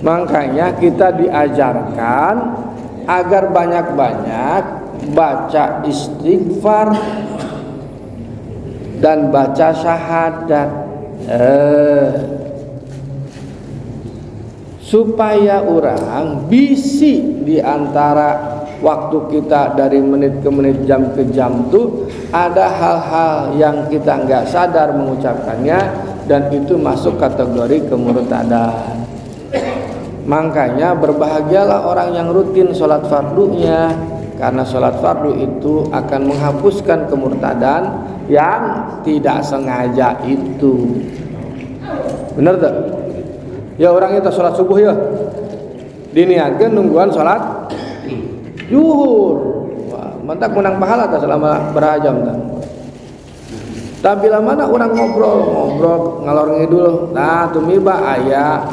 Makanya kita diajarkan agar banyak-banyak baca istighfar dan baca syahadat, supaya orang bisi di antara waktu kita dari menit ke menit, jam ke jam tuh ada hal-hal yang kita nggak sadar mengucapkannya, dan itu masuk kategori kemurtadan. Makanya berbahagialah orang yang rutin sholat fardunya, karena sholat fardu itu akan menghapuskan kemurtadan yang tidak sengaja itu. Bener tak? Ya orang itu sholat subuh ya diniatkan nungguan sholat zuhur, mentak menang pahala tak selama berajam tak. Tapi bila mana orang ngobrol ngalor ngidul, nah tumiba aya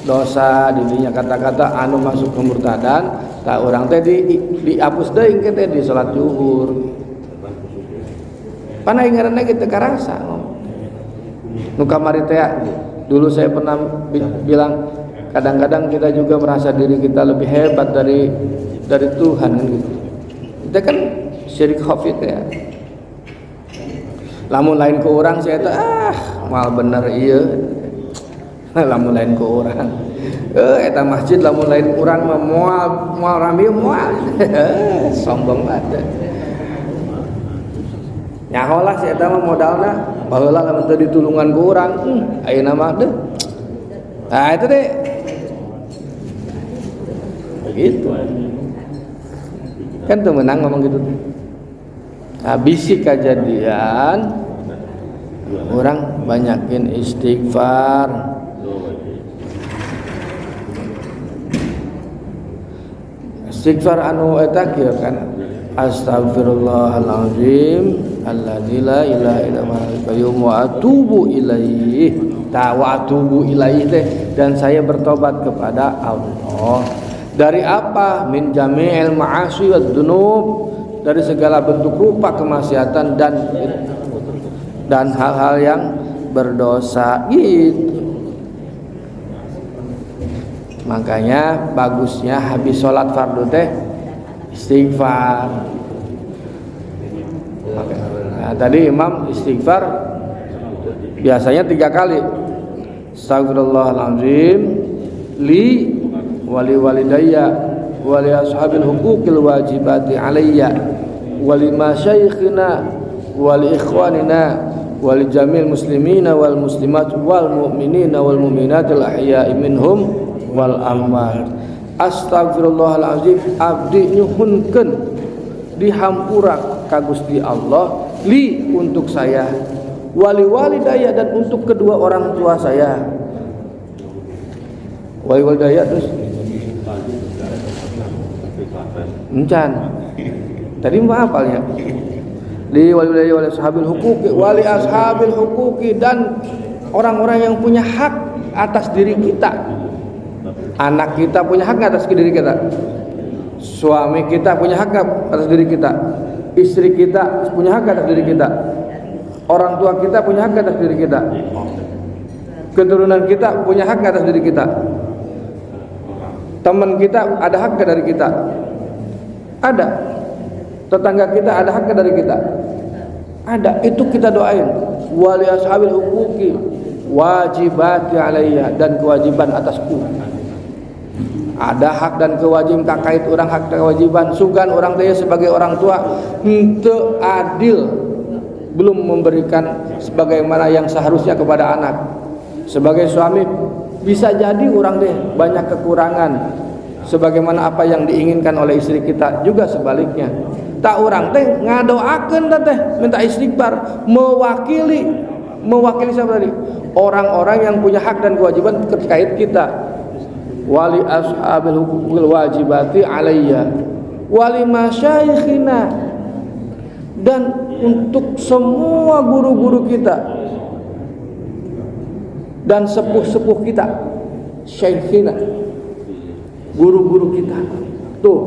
dosa dirinya kata-kata anu masuk kemurtadan, tak orang teh dihapus deui engke teh di salat zuhur. Pana ingaranna kitu karasa. Nu kamari teh dulu saya pernah bilang, kadang-kadang kita juga merasa diri kita lebih hebat dari Tuhan kan gitu. Kita kan syirik khafit ya. Lamun lain ke orang saya teh mal bener ieu. Lamun lain ke orang. Eta masjid lamun lain urang mah moal rame moal. Sombong banget. Nyaholah si eta mah modalna baheula lamun teu ditulungan ku urang, ayeuna mah deh. Nah itu deh. Begitu. Kan tuh menang ngomong gitu. Habisi kejadian orang banyakin istighfar. Istighfar anu eta kieu kan, astagfirullahalazim alladzi la ilaha illa huwal qayyum wa atubu ilaihi. Wa atubu ilaihi teh, dan saya bertobat kepada Allah. Dari apa? Min jami'il ma'asi wad dzunub, dari segala bentuk rupa kemaksiatan dan hal-hal yang berdosa gitu. Makanya bagusnya habis sholat fardu teh istighfar. Nah, tadi imam istighfar biasanya 3 kali. Astagfirullahaladzim li wali walidayya wali ashabil huquqil wajibati alayya wali masyaikhina wali ikhwanina wali jamil muslimina wal muslimat wal mu'minina wal mu'minatil ahya'i minhum wal amwat. Astagfirullahalazim abdi nyuhunkeun dihampura ka Gusti Allah li untuk saya, wali walidayya dan untuk kedua orang tua saya. Wali walidayya terus encan. Tadi mah apalnya? Li wali walidayya wali ashabil huquqi wali ashabil huquqi, dan orang-orang yang punya hak atas diri kita. Anak kita punya hak atas diri kita. Suami kita punya hak atas diri kita. Istri kita punya hak atas diri kita. Orang tua kita punya hak atas diri kita. Keturunan kita punya hak atas diri kita. Teman kita ada hak dari kita. Ada. Tetangga kita ada hak dari kita. Ada. Itu kita doain. Wali ashabil huquqi wajibati alayya, dan kewajiban atasku. Ada hak dan kewajiban terkait orang, hak dan kewajiban sugan orang teh sebagai orang tua henteu adil, belum memberikan sebagaimana yang seharusnya kepada anak. Sebagai suami bisa jadi orang teh banyak kekurangan sebagaimana apa yang diinginkan oleh istri kita, juga sebaliknya. Tak orang teh ngadoakeun teh minta istighfar, mewakili siapa tadi? Orang-orang yang punya hak dan kewajiban terkait kita. Wali ashabil huquqil wajibati alayya wali masyaikhina, dan untuk semua guru-guru kita dan sepuh-sepuh kita. Syekhina, guru-guru kita tuh,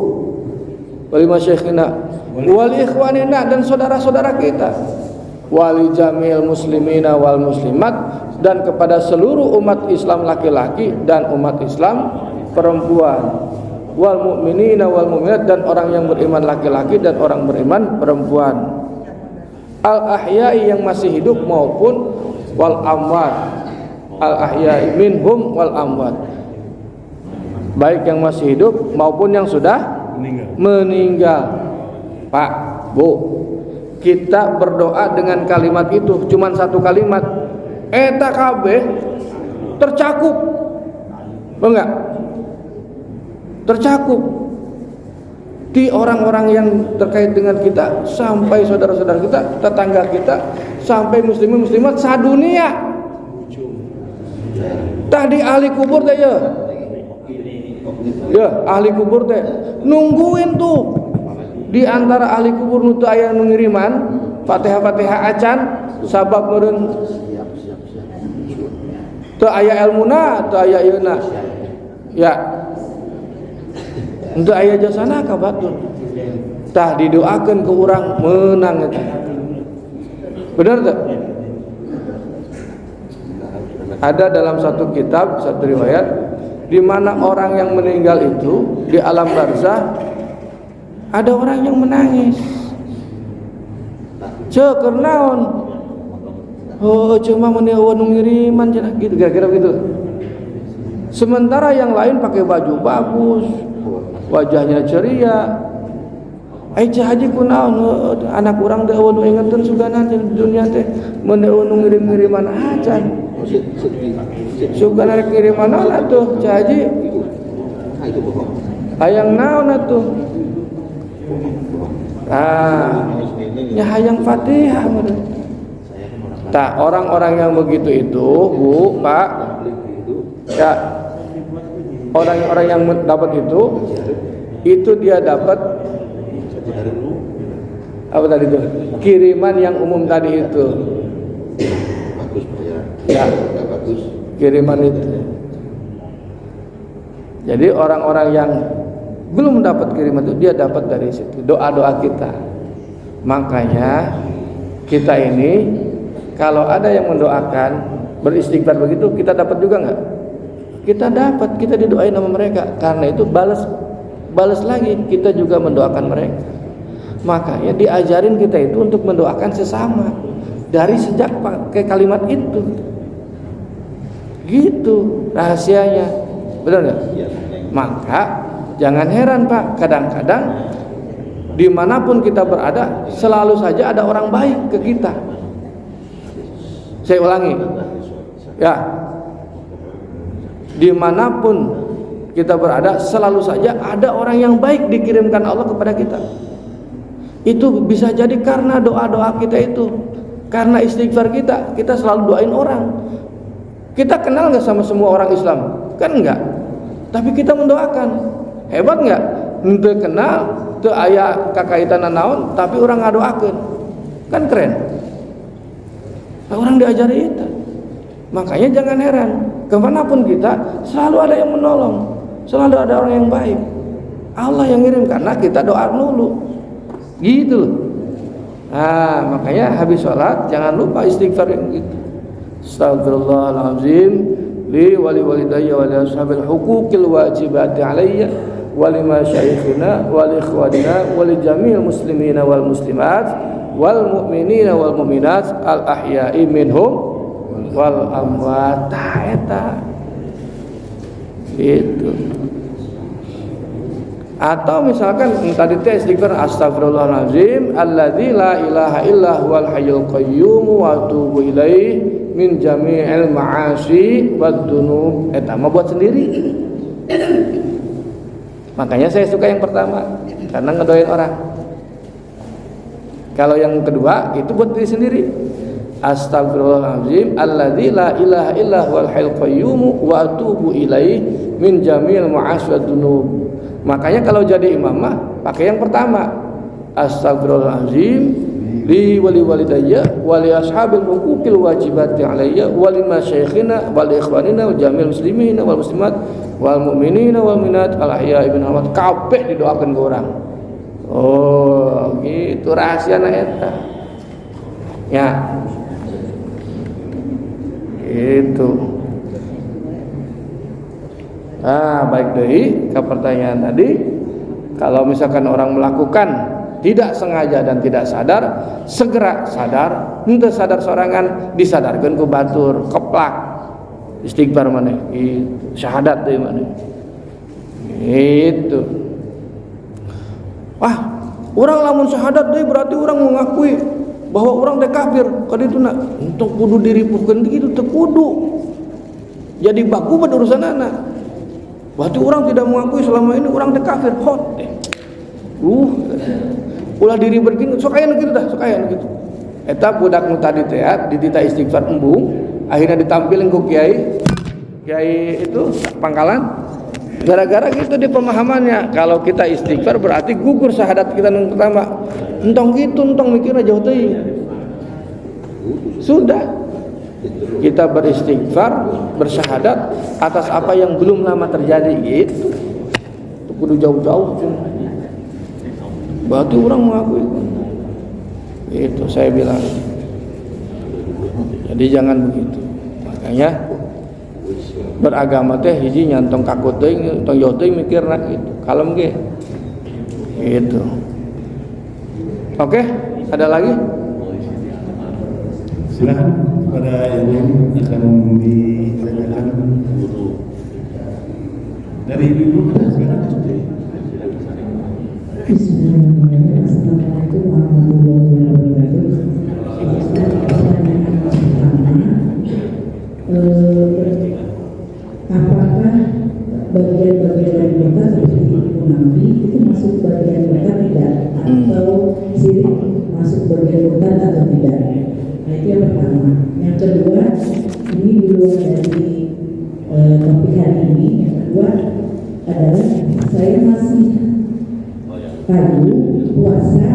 wali masyaikhina wali ikhwanina, dan saudara-saudara kita. Wali jamil muslimina wal muslimat, dan kepada seluruh umat Islam laki-laki dan umat Islam perempuan, wal mu'minina wal mu'minat, dan orang yang beriman laki-laki dan orang beriman perempuan, al ahya'i yang masih hidup maupun wal amwat, al ahya'i minhum wal amwat, baik yang masih hidup maupun yang sudah meninggal. Pak, Bu, kita berdoa dengan kalimat itu, cuman satu kalimat, eta kabeh tercakup, enggak? Tercakup di orang-orang yang terkait dengan kita, sampai saudara-saudara kita, tetangga kita, sampai muslimin muslimat sadunia. Tadi ahli kubur teh ya, ahli kubur teh nungguin tuh di antara ahli kubur nu teu aya nu ngiriman Fatihah-Fatihah acan sabab meureun teu aya ilmuna, teu aya yeuna. Ya. Untuk aya jasana ka batur. Tah didoakeun ke urang menang eta. Benar tak? Ada dalam satu kitab, satu riwayat, di mana orang yang meninggal itu di alam barzah ada orang yang menangis. Ceu keur naon? Oh, cuma meni eueuh nu ngiriman cenah gitu, kira-kira begitu. Sementara yang lain pakai baju bagus, wajahnya ceria. Cah haji kunaon anak urang teh eueuh nu ingeteun sugana di dunia teh mun eueuh nu ngirim-ngiriman acan. Sugana rek ngiriman naon atuh Cah Haji? Hayang naon atuh? Ya hayang Fatihah. Tah orang-orang yang begitu itu, Bu, Pak, ya orang-orang yang dapat itu dia dapat apa tadi itu? Kiriman yang umum tadi itu. Ya, kiriman itu. Jadi orang-orang yang belum dapat kiriman itu dia dapat dari situ, doa-doa kita. Makanya kita ini kalau ada yang mendoakan beristighfar begitu, kita dapat juga enggak? Kita dapat, kita didoain sama mereka. Karena itu balas lagi, kita juga mendoakan mereka. Makanya diajarin kita itu untuk mendoakan sesama dari sejak pakai kalimat itu. Gitu rahasianya, benar nggak? Maka jangan heran Pak, kadang-kadang dimanapun kita berada selalu saja ada orang baik ke kita. Saya ulangi, ya, dimanapun kita berada selalu saja ada orang yang baik dikirimkan Allah kepada kita. Itu bisa jadi karena doa-doa kita itu, karena istighfar kita selalu doain orang. Kita kenal nggak sama semua orang Islam? Kan enggak. Tapi kita mendoakan. Hebat nggak? Ente kenal, teu aya kakaitan naon, tapi orang ngadoakeun. Kan keren. Nah, orang diajari itu. Makanya jangan heran, kemanapun kita selalu ada yang menolong, selalu ada orang yang baik. Allah yang ngirim karena kita doa dulu. Gitu loh. Nah, makanya habis sholat jangan lupa istighfar yang gitu. Astagfirullahaladzim li wali walidayya wa li ashabil huquqil wajibati alayya wa li masyayikhina wa li ikhwanina wa li jami'il muslimina wal muslimat wal mu'minina wal mu'minat al ahya'i minhum wal amwat. Eta gitu. Atau misalkan tadi teh istighfar astagfirullahaladzim alladzi la ilaha illa huwal hayyul qayyum wa atubu ilaih min jami'il ma'asi wad dunub. Eta mah buat sendiri. Makanya saya suka yang pertama karena ngedoain orang. Kalau yang kedua itu buat diri sendiri. Astagfirullahaladzim alladzi la ilaha illa huwal hayyul qayyum wa atubu ilaih min jami'il ma'asi wad dunub. Makanya kalau jadi imamah pakai yang pertama, astagfirullahaladzim li wali walidayya wa li ashabil huquqil wajibati alayya wa li masyayikhina wa li ikhwanina wa jamil muslimina wal muslimat wal mu'minina wal mu'minat al ahya'i minhum wal amwat. Kabeh didoakeun ke orang. Oh, gitu rahasiana eta. Ya. Itu. Baik deui ke pertanyaan tadi. Kalau misalkan orang melakukan tidak sengaja dan tidak sadar, segera sadar. Henteu sadar sorangan, disadarkeun ku batur, keplak. Istighfar maneh, syahadat deui maneh. Itu. Orang lamun syahadat deui berarti orang mengakui bahwa orang teh kafir. Kadituna untuk kudu diripuhkeun kitu teu kudu. Jadi baku pada urusanana. Berarti orang tidak mengakui selama ini orang teh kafir. Hot deh. Ulah diri berkin sok aya nu kitu dah, sok aya nu kitu. Eta budak nu tadi teh ditita istighfar embung, akhirnya ditampilin ku kiai itu Pangkalan. Gara-gara gitu di pemahamannya, kalau kita istighfar berarti gugur syahadat kita yang pertama. Entong gitu, entong mikirnya jauh teuing. Sudah kita beristighfar, bersyahadat atas apa yang belum lama terjadi gitu. Itu kudu jauh-jauh. Berarti orang mengakui. Itu saya bilang. Jadi jangan begitu. Makanya beragama teh hiji nyantong kaku teuing, tong jauh teuing mikirna gitu. Kalem ge. Gitu. Oke, ada lagi? Silakan pada yang akan ditanyakan dari ibu silakan. Bismillahirrahmanirrahim. Assalamualaikum warahmatullahi wabarakatuh. Apakah bagian-bagian dari dosa seperti munafik itu masuk bagian dosa tidak, atau syirik masuk bagian dosa atau tidak? Nah, itu yang pertama. Yang kedua, ini di luar dari topik hari ini. Yang kedua adalah saya masih ragu puasa.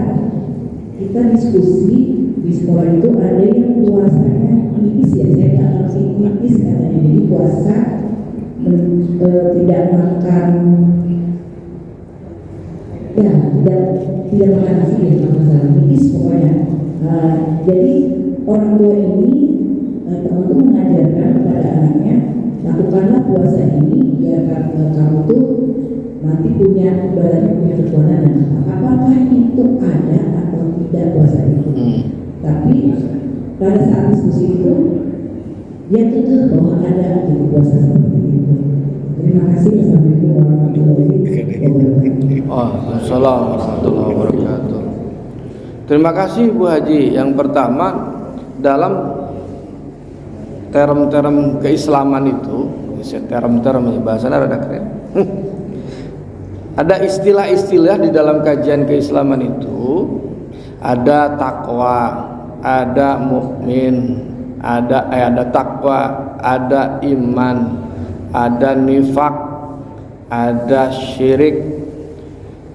Kita diskusi di sekolah itu ada yang puasanya nipis ya, saya nggak ngerti nipis katanya. Jadi puasa tidak makan, ya tidak makan nasi ya, nggak masalah, nipis pokoknya. Jadi orang tua ini teman-teman mengajarkan kepada anaknya, lakukanlah puasa ini biar kamu tuh nanti punya badannya, punya kekuatan dan apakah itu ada atau tidak puasa itu. Tapi pada saat diskusi itu dia tutup bahwa ada gitu puasa seperti itu. Terima kasih. Assalamualaikum warahmatullahi wabarakatuh. Waalaikumsalam warahmatullahi wabarakatuh. Terima kasih Bu Haji. Yang pertama, dalam term-term keislaman itu, term-term bahasanya rada keren. Ada istilah-istilah di dalam kajian keislaman itu, ada takwa, ada mukmin, ada takwa, ada iman, ada nifak, ada syirik.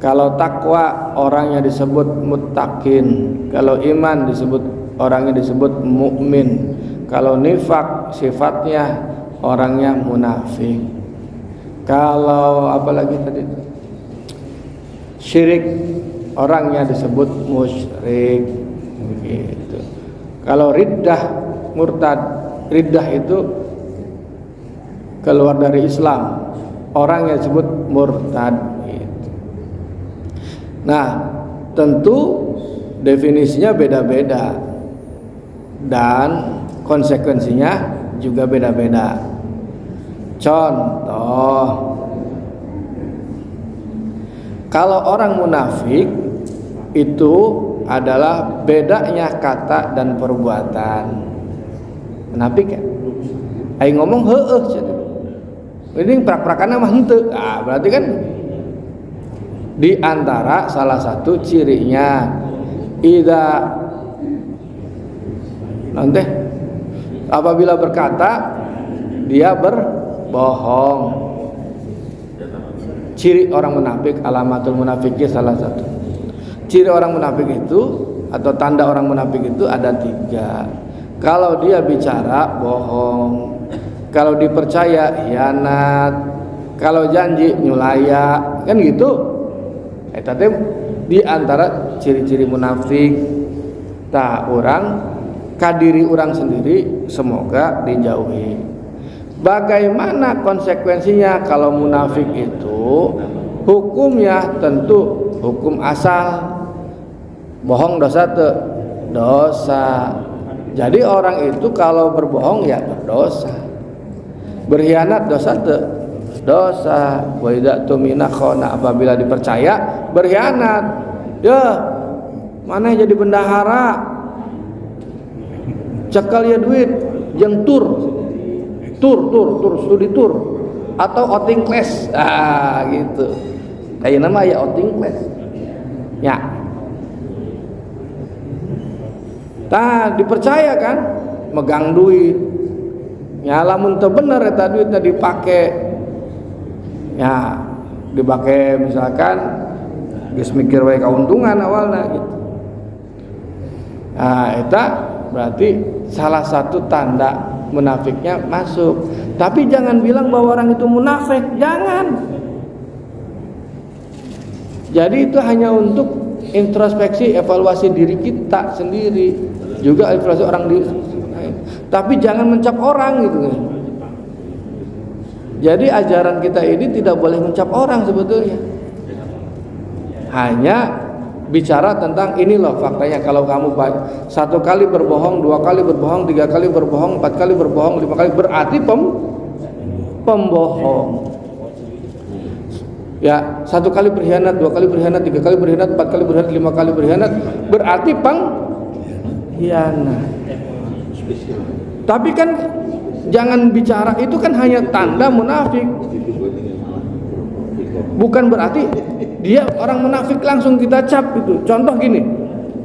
Kalau takwa orangnya disebut muttaqin, kalau iman disebut orangnya disebut mukmin, kalau nifak sifatnya orangnya munafik. Kalau apalagi tadi syirik orangnya disebut musyrik begitu. Kalau riddah murtad, riddah itu keluar dari Islam, orangnya disebut murtad gitu. Nah, tentu definisinya beda-beda dan konsekuensinya juga beda-beda. Contoh, kalau orang munafik itu adalah bedanya kata dan perbuatan. Munafik ya? Aing ngomong heueuh cenah. Ini prak-prakanna mah henteu. Berarti kan di antara salah satu cirinya nanti apabila berkata dia berbohong. Ciri orang munafik, alamatul munafiqnya salah satu. Ciri orang munafik itu atau tanda orang munafik itu ada 3. Kalau dia bicara bohong, kalau dipercaya hianat, kalau janji nyulaya, kan gitu. Tadi di antara ciri-ciri munafik. Orang kadiri orang sendiri semoga dijauhi. Bagaimana konsekuensinya kalau munafik itu? Hukumnya tentu hukum asal. Bohong dosa dosa. Jadi orang itu kalau berbohong ya berdosa. Berkhianat dosa dosa. Wa idza tumina khana, apabila dipercaya berkhianat. Ya, mana jadi bendahara? Cekal ya duit, jeung tur studi tur atau outing class, gitu. Kayak nama ya outing class. Ya. Dipercaya kan, megang duit. Ya lamun teu bener eta duitnya dipake. Ya, dipake misalkan geus mikir wae kauntungan awalna gitu. Nah, eta berarti salah satu tanda munafiknya masuk. Tapi jangan bilang bahwa orang itu munafik, jangan. Jadi itu hanya untuk introspeksi, evaluasi diri kita sendiri, juga evaluasi orang lain. Tapi jangan mencap orang gitu. Jadi ajaran kita ini tidak boleh mencap orang sebetulnya. Hanya bicara tentang ini loh faktanya. Kalau kamu 1 kali berbohong, 2 kali berbohong, 3 kali berbohong, 4 kali berbohong, 5 kali berarti pembohong. Ya, 1 kali berkhianat, 2 kali berkhianat, 3 kali berkhianat, 4 kali berkhianat, 5 kali berkhianat berarti pengkhianat. Tapi kan jangan bicara itu kan hanya tanda munafik. Bukan berarti dia orang munafik langsung kita cap gitu. Contoh gini,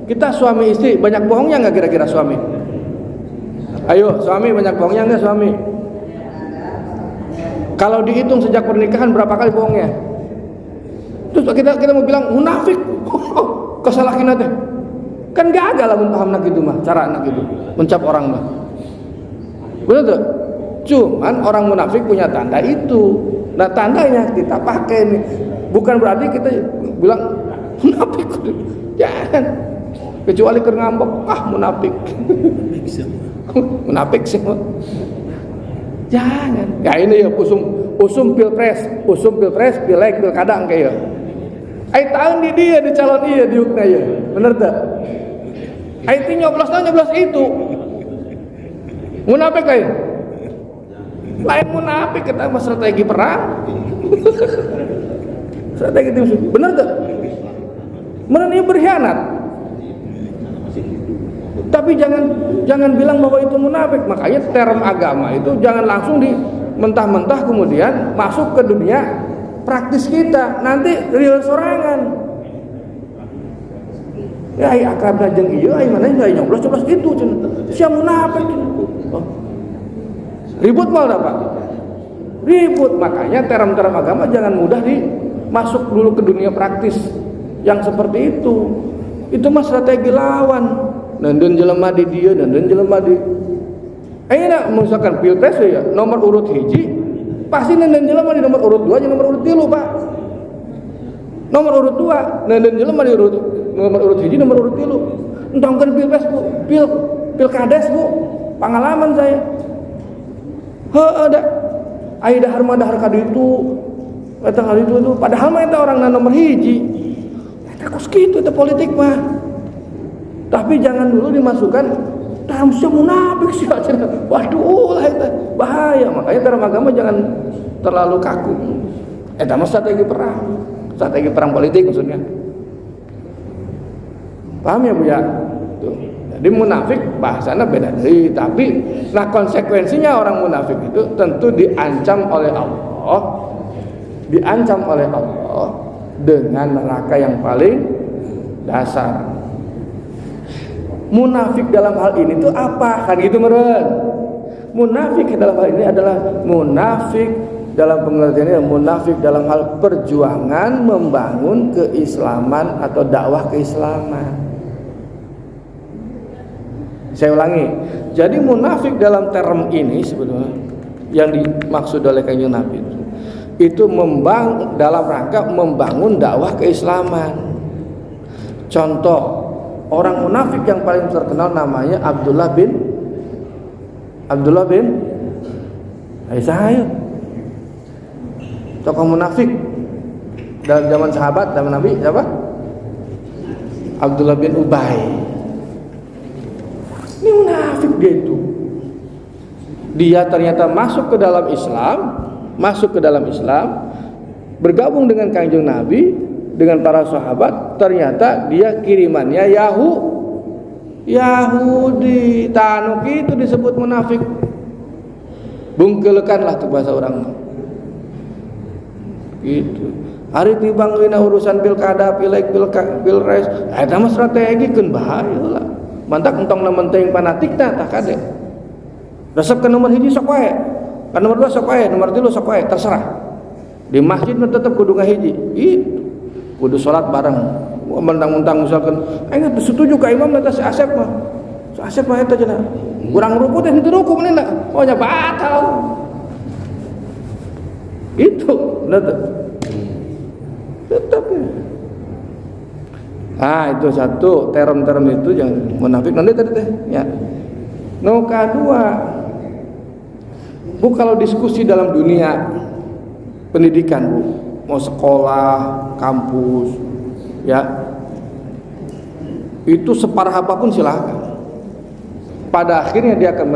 kita suami istri banyak bohongnya nggak kira-kira suami? Ayo suami banyak bohongnya nggak suami? Kalau dihitung sejak pernikahan berapa kali bohongnya? Terus kita mau bilang munafik, kesalahan teh kan gak ada lah paham nak gitu mah, cara anak gitu mencap orang mah. Betul tuh? Cuman orang munafik punya tanda itu. Nah tandanya kita pakai nih. Bukan berarti kita bilang munafik. Jangan. Kecuali keur ngambek, munafik. Munafik sih. Jangan. Ya ini ya usum pilpres, pileg, pilkada kayak. Ai tahun di dia di calon dia diukna ya. Bener tak? Ai ti nyoblos itu. Munafik kayak. Lain munafik kita mah strategi perang. Strategi itu bener tak? Bener ini berkhianat. Tapi jangan bilang bahwa itu munafik. Makanya term agama itu jangan langsung di mentah-mentah kemudian masuk ke dunia praktis kita. Nanti real sorangan. Ya ai akrabna jeung ieu ai mana nyoblos itu sia munafik. Ribut mal apa? Ribut. Makanya term-term agama jangan mudah masuk dulu ke dunia praktis yang seperti itu. Itu mah strategi lawan. Nandeun jelema di dieu, nandeun jelema di. Ayeuna misalkan pilpres ya, nomor urut hiji pasti nandeun jelema di nomor urut 2 jeung nomor urut 3, Pak. Nomor urut 2 nandeun jelema di nomor urut hiji, nomor urut 3. Entongkeun pilpres Bu, pilkades Bu. Pengalaman saya. Ada ai dahar mah dahar ka ditu eta ka ditu itu padahal mah eta orangna nomor hiji eta kos kitu eta politik mah. Tapi jangan dulu dimasukkan tamsya munafik sih. Waduh lah eta bahaya. Makanya dalam agama jangan terlalu kaku. Eta mah strategi perang politik maksudnya. Paham ya Bu ya? Tuh. Jadi munafik bahasanya beda deui, tapi nah konsekuensinya orang munafik itu tentu diancam oleh Allah dengan neraka yang paling dasar. Munafik dalam hal ini itu apa? Kan gitu meren. Munafik dalam hal ini adalah munafik dalam pengertiannya munafik dalam hal perjuangan membangun keislaman atau dakwah keislaman. Saya ulangi. Jadi munafik dalam term ini sebetulnya yang dimaksud oleh Kanjeng Nabi itu dalam rangka membangun dakwah keislaman. Contoh orang munafik yang paling terkenal namanya Abdullah bin Saya tokoh munafik dalam zaman sahabat, zaman Nabi siapa? Abdullah bin Ubay. Ini munafik dia itu. Dia ternyata masuk ke dalam Islam, bergabung dengan Kanjeng Nabi, dengan para sahabat. Ternyata dia kirimannya Yahudi. Tanuk itu disebut munafik. Bungkelekanlah tuh bahasa orang. Gitu. Hari tibang dina urusan pilkada, pileg, pilres, eta mah strategi keun bahaya lah. Mantak entong na menteng fanatikna tah kade. Resep ke nomor 1 sok wae. Ka nomor 2 sok wae, nomor 3 sok wae, terserah. Di masjid mah tetep kudu ngahiji. Itu. Kudu salat bareng. Mentang-mentang misalkan aing setuju ka imam eta si Asep mah. Si Asep mah eta cenah. Urang ruku teh henteu ruku menehna. Oh nya batal. Itu tetap ya. Itu satu term-term itu yang munafik nanti tadi teh ya. No kedua, Bu kalau diskusi dalam dunia pendidikan Bu, mau sekolah, kampus ya, itu separah apapun silakan. Pada akhirnya dia akan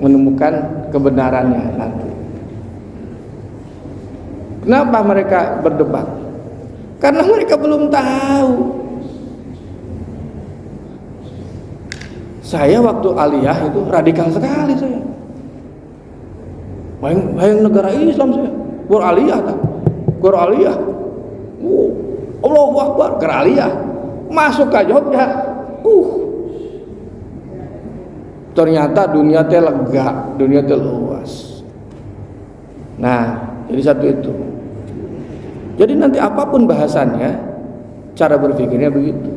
menemukan kebenarannya nanti. Kenapa mereka berdebat? Karena mereka belum tahu. Saya waktu aliyah itu radikal sekali saya. Bayang negara Islam saya. Gur aliyah tak? Gur aliyah. Allahu Akbar, gur aliyah. Masuk ke Jogja. Ternyata dunia teh lega, dunia teh luas. Nah, jadi satu itu. Jadi nanti apapun bahasannya, cara berpikirnya begitu.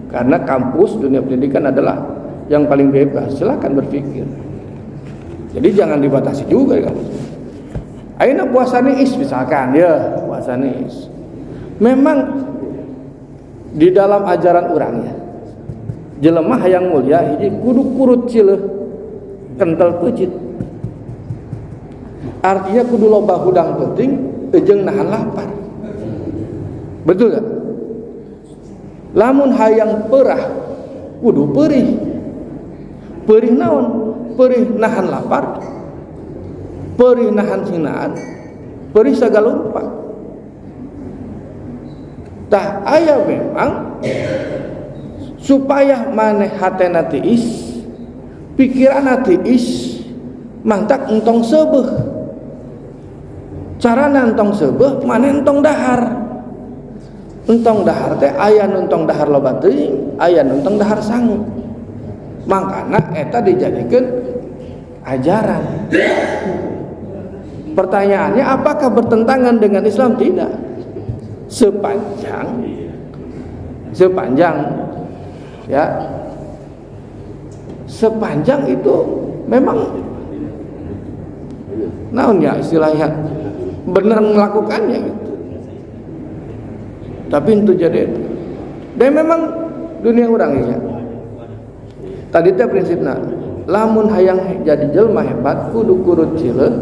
Karena kampus dunia pendidikan adalah yang paling bebas. Silakan berpikir. Jadi jangan dibatasi juga ya kampus. Ayeuna puasa niis misalkan ya, puasa niis. Memang di dalam ajaran urangnya jelema hayang mulia hiji kudu kurut cileuh kental peucit. Artinya kudu loba hudang penting jeung nahan lapar. Betul gak? Lamun hayang perah kudu perih. Perih naon? Perih nahan lapar, perih nahan sinaan, perih sagalumpa. Tah aya memang supaya maneh hatena tiis, pikiranna tiis, mantak entong seubeuh. Carana entong seubeuh, maneh entong dahar. Entong dahar teh aya nu entong dahar loba teuing, aya nu entong dahar sangu. Makana eta dijadikeun ajaran. Pertanyaannya apakah bertentangan dengan Islam? Tidak. Sepanjang itu memang naon ya istilahnya benar melakukannya gitu. Tapi itu jadi dan memang dunia orangnya tadi teh prinsipna lamun hayang jadi jelema hebat kudu kurut cileuh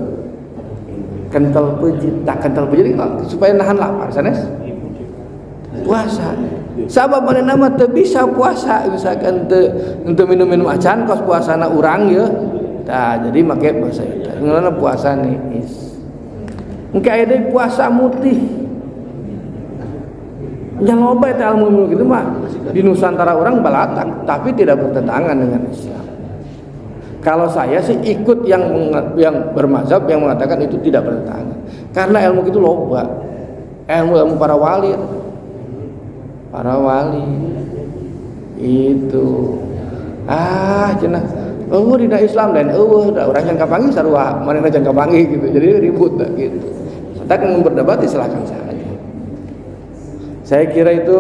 kental peucit. Tak kental peucit supaya nahan lapar sanes puasa. Sabab manehna mah teu bisa puasa misalkan teu minum-minum acan kos puasana urang ya. Tah jadi make bahasa eta. Ngaranna puasa niis. Engke aya deui puasa mutih. Yang loba eta ilmu gitu mah di Nusantara orang balatang, tapi tidak bertentangan dengan Islam. Kalau saya sih ikut yang bermazhab yang mengatakan itu tidak bertentangan. Karena ilmu itu loba. Ilmu para wali. Para wali. Itu. Cenah. Dina Islam dan da urang can kapanggih sarua, manehna can kapanggih gitu. Jadi ribut gitu. Tak mau berdebat silakan saja. Saya kira itu